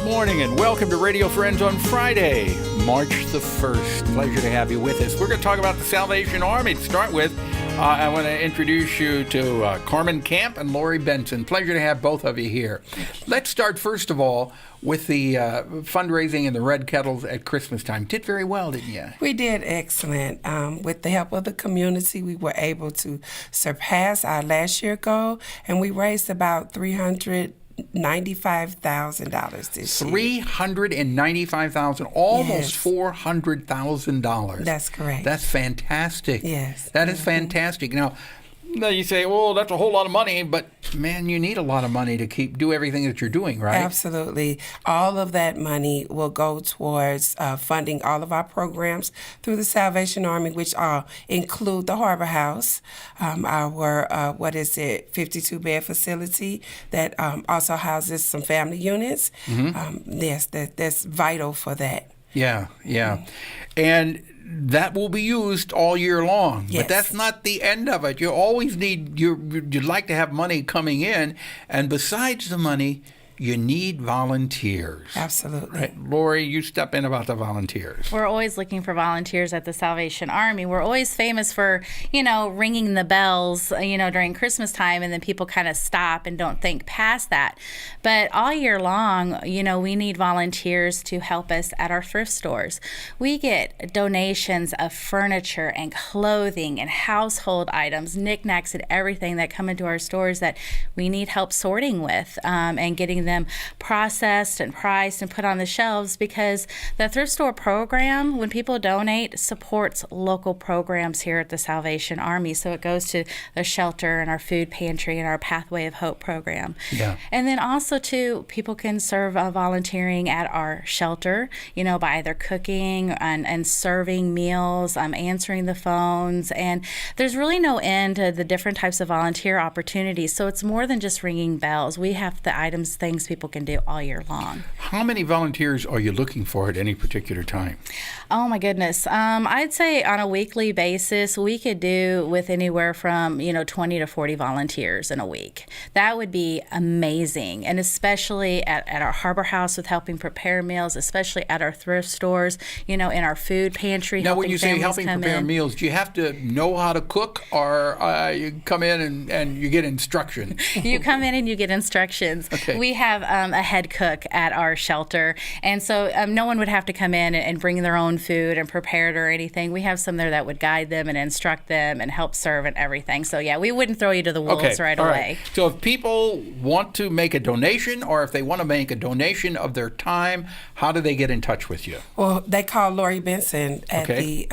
Good morning and welcome to Radio Friends on Friday, March the 1st. Pleasure to have you with us. We're going to talk about the Salvation Army. To start with, I want to introduce you to CARMON CAMP and Lori Benson. Pleasure to have both of you here. Let's start, first of all, with the fundraising and the red kettles at Christmastime. Did very well, didn't you? We did excellent. With the help of the community, we were able to surpass our last year goal, and we raised about $395,000 this year. $395,000, almost $400,000. That's correct. That's fantastic. Yes. That is fantastic. Now you say, well, that's a whole lot of money, but man, you need a lot of money to do everything that you're doing, right? Absolutely. All of that money will go towards funding all of our programs through the Salvation Army, which include the Harbor House, our 52-bed facility that also houses some family units. Mm-hmm. Yes, that's vital for that. Yeah. And that will be used all year long. Yes. But that's not the end of it. You always you'd like to have money coming in, and besides the money, you need volunteers. Absolutely. Right. Lori, you step in about the volunteers. We're always looking for volunteers at the Salvation Army. We're always famous for, ringing the bells, during Christmas time, and then people kind of stop and don't think past that. But all year long, we need volunteers to help us at our thrift stores. We get donations of furniture and clothing and household items, knickknacks and everything that come into our stores that we need help sorting with and getting them processed and priced and put on the shelves, because the thrift store program, when people donate, supports local programs here at the Salvation Army. So it goes to the shelter and our food pantry and our Pathway of Hope program. Yeah. And then also too, people can serve volunteering at our shelter, by either cooking and serving meals, answering the phones, and there's really no end to the different types of volunteer opportunities. So it's more than just ringing bells. We have the things people can do all year long. How many volunteers are you looking for at any particular time? Oh my goodness. I'd say on a weekly basis, we could do with anywhere from, 20 to 40 volunteers in a week. That would be amazing. And especially at our Harbor House with helping prepare meals, especially at our thrift stores, in our food pantry. Now, when you say helping prepare meals, do you have to know how to cook, or you come in and you get instruction? You come in and you get instructions. Okay. We have a head cook at our shelter, and so no one would have to come in and bring their own food and prepare it or anything. We have some there that would guide them and instruct them and help serve and everything. So yeah, we wouldn't throw you to the wolves right away. So if people want to make a donation, or if they want to make a donation of their time, how do they get in touch with you? Well, they call Lori Benson at the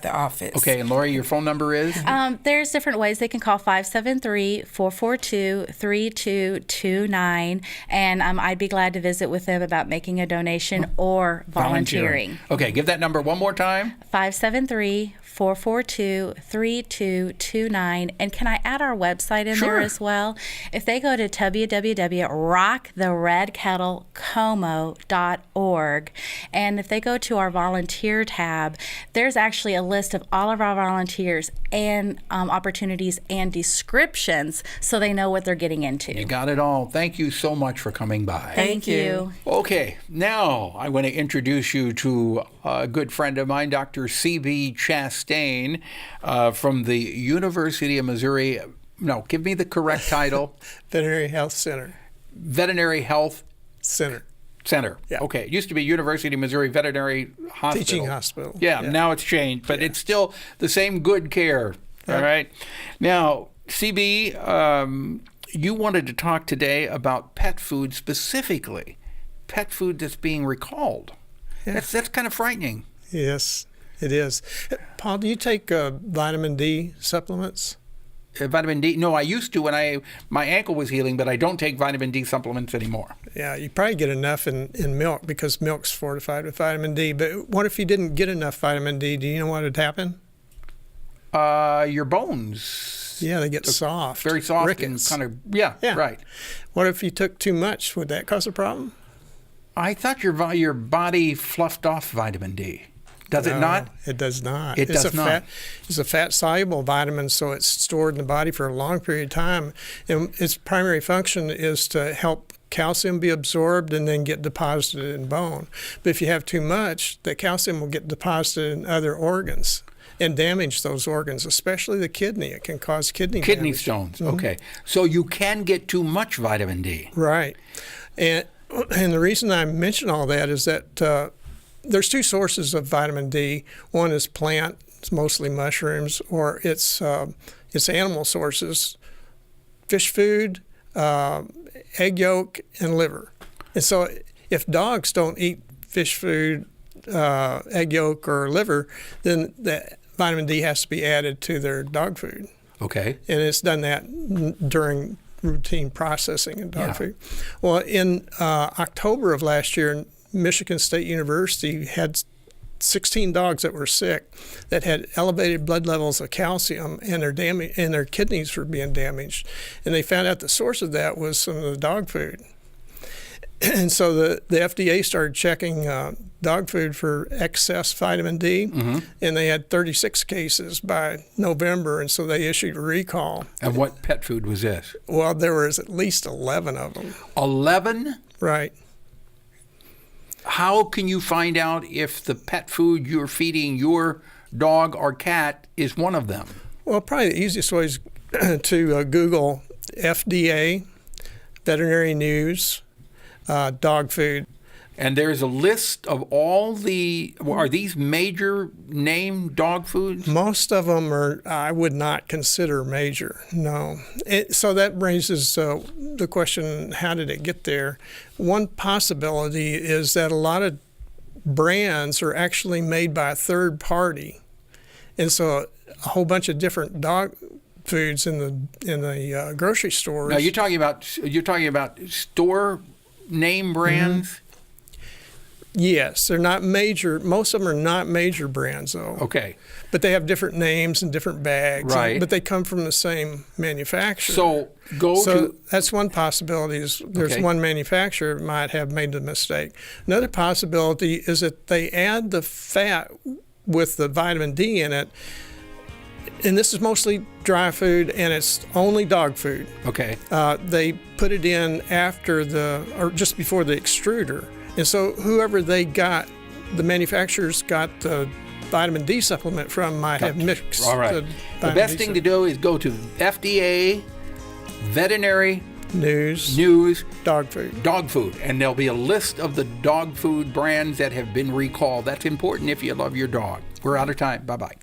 office. Okay, and Lori, your phone number is? There's different ways. They can call 573-442-3229, and I'd be glad to visit with them about making a donation or volunteering. Okay, give that number one more time. 573-442-3229. And can I add our website in there as well? If they go to www.rocktheredkettlecomo.org, and if they go to our volunteer tab, there's actually a list of all of our volunteers and opportunities and descriptions, so they know what they're getting into. You got it all. Thank you so much for coming by. Thank you. Okay, now I want to introduce you to a good friend of mine, Dr. C.B. Chastain from the University of Missouri. No, give me the correct title. Veterinary Health Center. Veterinary Health Center. Yeah. Okay. It used to be University of Missouri Veterinary Hospital. Teaching hospital. Yeah, now it's changed, but it's still the same good care. All right. Now, CB, you wanted to talk today about pet food specifically, pet food that's being recalled. Yeah. That's kind of frightening. Yes, it is. Paul, do you take vitamin D supplements? Vitamin D? No, I used to when my ankle was healing, but I don't take vitamin D supplements anymore. Yeah, you probably get enough in milk because milk's fortified with vitamin D. But what if you didn't get enough vitamin D? Do you know what would happen? Your bones. Yeah, they get soft. Very soft. Rickets. And kind of, yeah, right. What if you took too much? Would that cause a problem? I thought your body fluffed off vitamin D. Does it not? It does not. It does not. It's a fat-soluble vitamin, so it's stored in the body for a long period of time. And its primary function is to help calcium be absorbed and then get deposited in bone. But if you have too much, the calcium will get deposited in other organs and damage those organs, especially the kidney. It can cause kidney damage. Stones. Okay. So you can get too much vitamin D. Right. And the reason I mention all that is that there's two sources of vitamin D. One is plant, it's mostly mushrooms, or it's animal sources, fish food, egg yolk, and liver. And so if dogs don't eat fish food, egg yolk, or liver, then the vitamin D has to be added to their dog food. Okay. And it's done that during routine processing in dog food. Well, in October of last year, Michigan State University had 16 dogs that were sick that had elevated blood levels of calcium, and their kidneys were being damaged. And they found out the source of that was some of the dog food. And so the FDA started checking dog food for excess vitamin D, and they had 36 cases by November, and so they issued a recall. And what pet food was this? Well, there was at least 11 of them. 11? Right. How can you find out if the pet food you're feeding your dog or cat is one of them? Well, probably the easiest way is to Google FDA, Veterinary News, dog food. And there's a list of all the, are these major name dog foods? Most of them I would not consider major, no. So that raises the question, how did it get there? One possibility is that a lot of brands are actually made by a third party. And so a whole bunch of different dog foods in the grocery stores. Now you're talking about store name brands? Yes, they're not major. Most of them are not major brands, though. Okay. But they have different names and different bags. Right. But they come from the same manufacturer. So that's one possibility. Is there's one manufacturer that might have made the mistake. Another possibility is that they add the fat with the vitamin D in it. And this is mostly dry food, and it's only dog food. Okay. They put it in or just before the extruder. And so whoever the manufacturers got the vitamin D supplement from might have mixed All right. The best thing to do is go to FDA, Veterinary News, dog food. And there'll be a list of the dog food brands that have been recalled. That's important if you love your dog. We're out of time. Bye-bye.